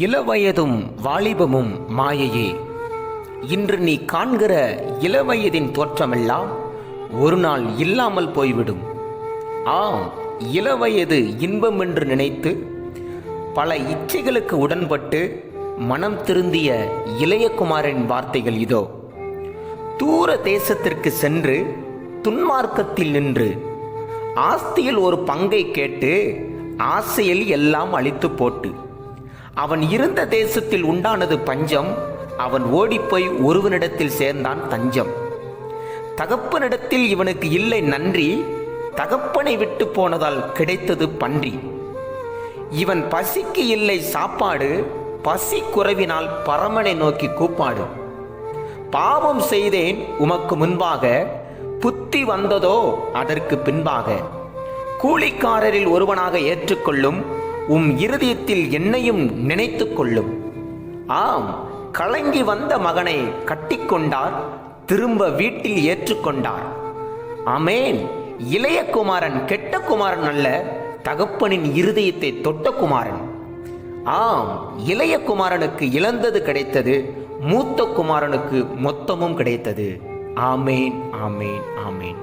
இளவயதும் வாலிபமும் மாயையே. இன்று நீ காண்கிற இளவயதின் தோற்றமெல்லாம் ஒரு நாள் இல்லாமல் போய்விடும். ஆம், இளவயது இன்பம் என்று நினைத்து பல இச்சைகளுக்கு உடன்பட்டு மனம் திருந்திய இளையகுமாரின் வார்த்தைகள் இதோ. தூர தேசத்திற்கு சென்று துன்மார்க்கத்தில் நின்று ஆஸ்தியில் ஒரு பங்கை கேட்டு ஆசையில் எல்லாம் அழித்து போட்டு அவன் இருந்த தேசத்தில் உண்டானது பஞ்சம். அவன் ஓடிப்போய் ஒருவனிடத்தில் சேர்ந்தான் தஞ்சம். தகப்பனிடத்தில் இவனுக்கு இல்லை நன்றி, தகப்பனை விட்டு போனதால் கிடைத்தது பன்றி. இவன் பசிக்கு இல்லை சாப்பாடு, பசி குறைவினால் பரமனை நோக்கி கூப்பாடு. பாவம் செய்தேன் உமக்கு முன்பாக, புத்தி வந்ததோ அதற்கு பின்பாக. கூலிக்காரரில் ஒருவனாக ஏற்றுக்கொள்ளும், இருதயத்தில் என்னையும் நினைத்து கொள்ளும். ஆம், கலங்கி வந்த மகனை கட்டிக்கொண்டார், திரும்ப வீட்டில் ஏற்றுக்கொண்டார். ஆமேன். இளைய குமாரன் கெட்ட குமாரன் அல்ல, தகப்பனின் இருதயத்தை தொட்ட குமாரன். ஆம், இளைய குமாரனுக்கு இழந்தது கிடைத்தது, மூத்த குமாரனுக்கு மொத்தமும் கிடைத்தது. ஆமேன், ஆமேன், ஆமேன்.